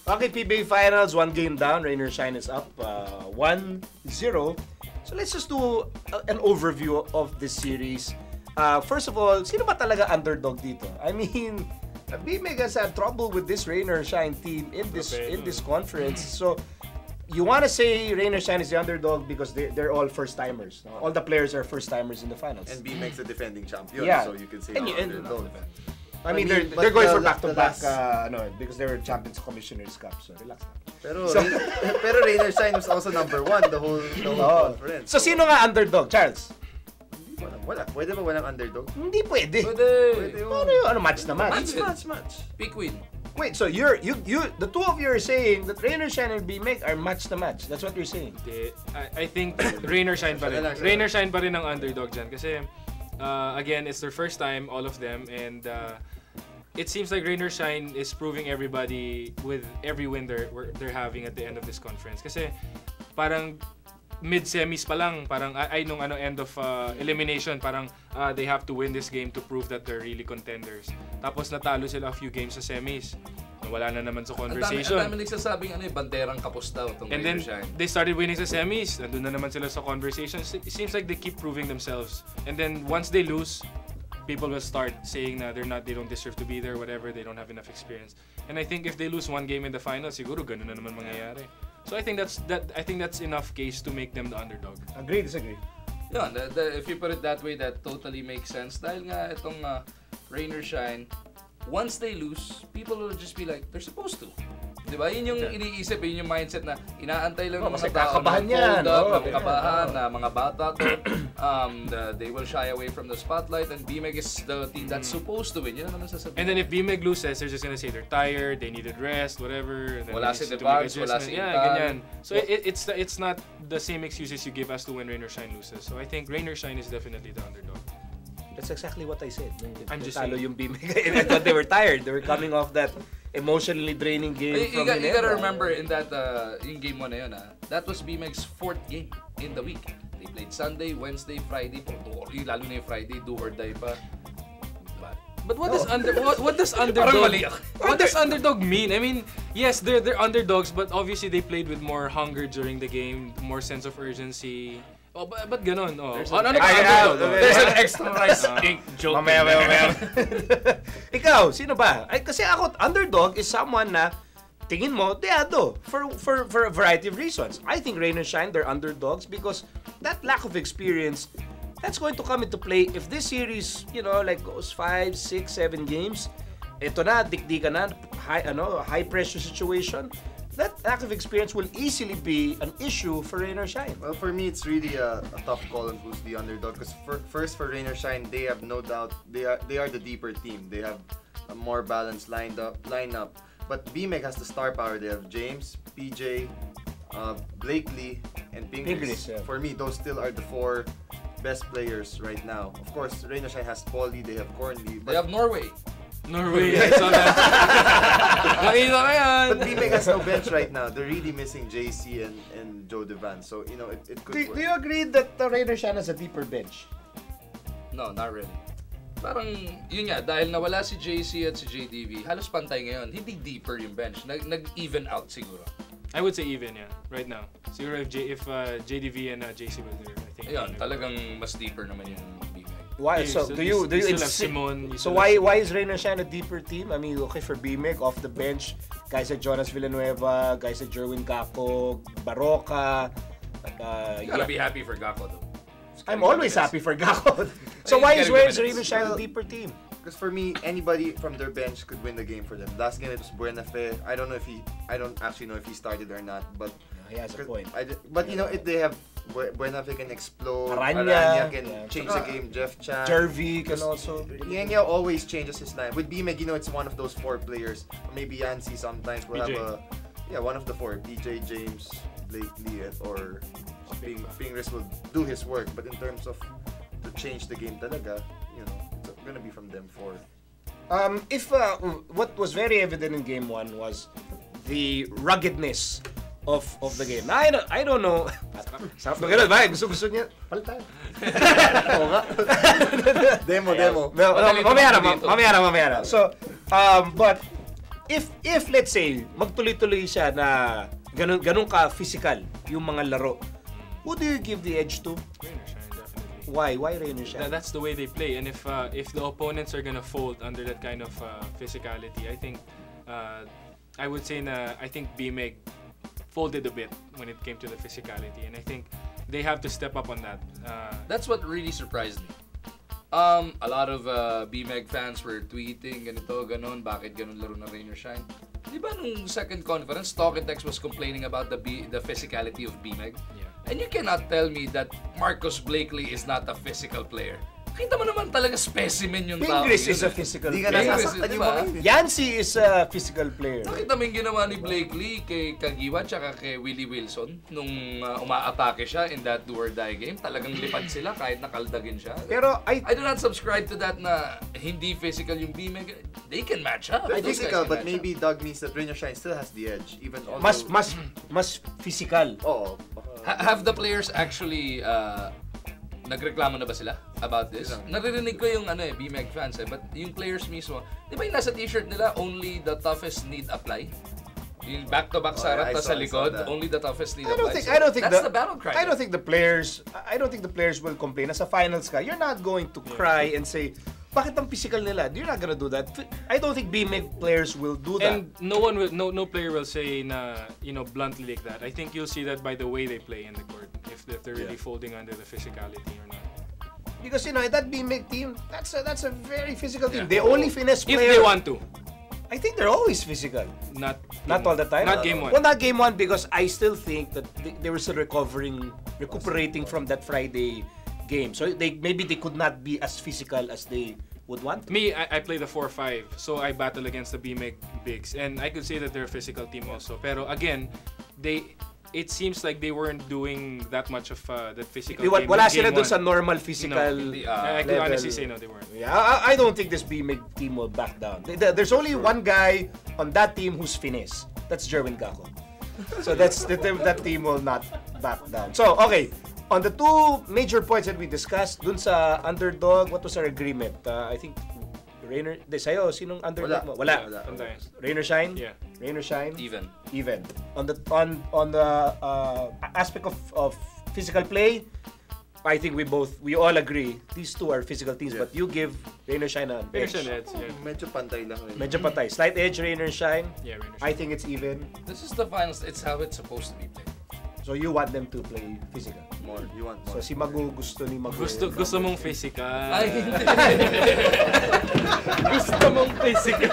Okay, PBA Finals, 1 game down. Rain or Shine is up 1-0. So let's just do an overview of this series. First of all, sino ba talaga underdog dito? I mean, BMEG has had trouble with this Rain or Shine team in this conference. So you want to say Rain or Shine is the underdog because they're all first-timers. No? All the players are first-timers in the finals. And BMEG's the defending champion, yeah. so you could say underdog. I mean, they're going for back-to-back because they were champions Commissioner's Cup, so relax na. Pero Rain or Shine was also number 1 the whole conference. So sino nga underdog, Charles? Wala. Pwede ba walang underdog? Hindi pwede. Pwede yun. Ano, match na match? Match. Pick win. Wait, so the two of you are saying that Rain or Shine and BMEG are match na match. That's what you're saying. I think Rain or Shine pa rin. Rain or Shine pa rin ang underdog dyan. Kasi, again, it's their first time, all of them. And it seems like Rain or Shine is proving everybody with every win they're having at the end of this conference. Kasi, parang mid-semis pa lang, parang nung end of elimination, parang they have to win this game to prove that they're really contenders. Tapos natalo sila a few games sa semis. Wala na naman sa conversation. Ang dami nagsasabing banderang kapos daw itong And then they started winning sa semis. Nandun na naman sila sa conversation. It seems like they keep proving themselves. And then once they lose, people will start saying na they don't deserve to be there, whatever, they don't have enough experience. And I think if they lose 1 game in the final, siguro ganun na naman mangyayari. So I think that's enough case to make them the underdog. Agree, disagree. Yeah, if you put it that way, that totally makes sense. Dahil nga itong Rain or Shine, once they lose, people will just be like, they're supposed to. Diba? Yun yung iniisip, yun yung mindset na inaantay lang ng mga tao na hold up, kakabahan, na mga bata to. They will shy away from the spotlight, and BMEG is the team that's supposed to win. Yun naman sasabihin. And then if BMEG loses, they're just gonna say they're tired, they needed rest, whatever. And then wala si Devanz, wala si Intan. Ganyan. So it's not the same excuses you give us to when Rain or Shine loses. So I think Rain or Shine is definitely the underdog. That's exactly what I said. I'm just talo saying. yung BMEG. I thought they were tired. They were coming off that emotionally draining game you gotta remember in that in game 1 na yun, that was BMEG's 4th game in the week. They played Sunday, Wednesday, Friday, lalo na yung Friday, do or die pa. But what does underdog mean? I mean, yes, they're underdogs, but obviously they played with more hunger during the game, more sense of urgency. Oh, but ganon. Oh. There's an extra rice ink joke. Mamaya. Ikaw, sino ba? Kasi ako, underdog is someone na tingin mo, deado for a variety of reasons. I think Rain or Shine, they're underdogs because that lack of experience, that's going to come into play if this series, like goes 5, 6, 7 games. Ito na, dikdikan na, high pressure situation. That lack of experience will easily be an issue for Rain or Shine. Well, for me, it's really a tough call on who's the underdog. Because first, for Rain or Shine, they have no doubt they are the deeper team. They have a more balanced lineup. But BMEG has the star power. They have James, PJ, Blakely, and Pingris. Yeah. For me, those still are the 4 best players right now. Of course, Rain or Shine has Paulie. They have Cornley. They have Norway. I saw that. Nakita ko yan. But BMEG has no bench right now. They're really missing JC and Joe Devanz. So, it could work. Do you agree that the Rain or Shine has a deeper bench? No, not really. Parang, yun nga, dahil nawala si JC at si JDV, halos pantay ngayon. Hindi deeper yung bench. Nag-even out siguro. I would say even, yeah, right now. Siguro if JDV and JC was there, I think. Ayun, talagang mas deeper naman yung BMEG. Why? So do you So why is Rain or Shine a deeper team? I mean, okay, for BMEG off the bench, guys like Jonas Villanueva, guys like Jerwin Gakpo, Baroka. You gotta be happy for Gakpo though. I'm always happy for Gakpo. So why is Rain or Shine a deeper team? Because for me, anybody from their bench could win the game for them. Last game it was Buenafe. I don't actually know if he started or not, but he has a point. But if they have Buenafe can explode, Aranya can change the game, Jeff Chan. Jervy can also. Yenya always changes his line. With BMEG, it's one of those 4 players. Maybe Yancy sometimes will have one of the 4. PJ, James, Blakely, or Pingris will do his work. But in terms of to change the game talaga, it's gonna be from them 4. What was very evident in game 1 was the ruggedness of the game. I don't know. Sarap na gano'n ba? Gusto niya. Palitan. Oo nga. Demo. Mamaya na. So, but if let's say magtuloy-tuloy siya na ganun ka physical yung mga laro, who do you give the edge to? Rainer Shine, definitely. Why Rainer Shine? That's the way they play, and if the opponents are gonna fold under that kind of physicality, I think I would say I think BMEG folded a bit when it came to the physicality, and I think they have to step up on that. That's what really surprised me. A lot of BMEG fans were tweeting, ganito, ganon, bakit ganon laro na Rainer Shine? Di ba nung second conference, Talk and Text was complaining about the physicality of BMEG? Yeah. And you cannot tell me that Marcus Blakely is not a physical player. Kita mo naman talaga specimen yung tao. Ingris yun is a physical Di ka player. nasasaktan yung mga yun. Yancy is a physical player. Nakita mo yung ginawa ni Blakely kay Kagiwa tsaka kay Willie Wilson nung umaatake siya in that do or die game. Talagang lipad sila kahit nakaldagin siya. Pero I do not subscribe to that na hindi physical yung BMEG. They can match up. They're Those guys physical, can but match maybe Doug means that Rainer Shine still has the edge. Even although... mas physical. Oo. Have the players actually nagreklamo na ba sila about this? Naririnig ko yung BMEG fans but yung players mismo, di ba yung nasa t-shirt nila, only the toughest need apply? Yung back-to-back sarat na sa likod, only the toughest need apply. I don't think that's the battle cry. I don't think the players will complain. Nasa finals ka, you're not going to cry and say, bakit ang physical nila? You're not gonna do that. I don't think BMEG players will do that. And no player will say na, bluntly like that. I think you'll see that by the way they play in the court, if they're really folding under the physicality or not. Because that BMEG team, that's a very physical team. They only finesse If players. they want to. I think they're always physical. Not all the time. Not game one. Well, not game one because I still think that they were still recuperating from that Friday game. So maybe they could not be as physical as they would want. Me, I play the 4-5, so I battle against the BMEG bigs, and I could say that they're a physical team also. Pero again, it seems like they weren't doing that much of that physical game. Wala in sila game dun sa one. normal physical I could level. honestly say no, they weren't. Yeah, I don't think this BMEG team will back down. There's only one guy on that team who's finesse. That's Jerwin Gako. So that team will not back down. So, okay. On the two major points that we discussed, dun sa underdog, what was our agreement? I think Rainer, sa'yo, sinong underdog mo? Wala. Rainer Shine? Yeah. Rainer Shine? Even. On the aspect of physical play, I think we all agree these two are physical teams, but you give Rainer Shine an edge. Rainer Shine, yeah. Medyo pantay lang rin. Medyo patay. Slight edge, Rainer Shine. Yeah, Rainer Shine. I think it's even. This is the finals. It's how it's supposed to be played. So you want them to play physical. More. You want more. So si Magu gusto ni Magu. Gusto mong physical. Ay, hindi. Gusto mong physical.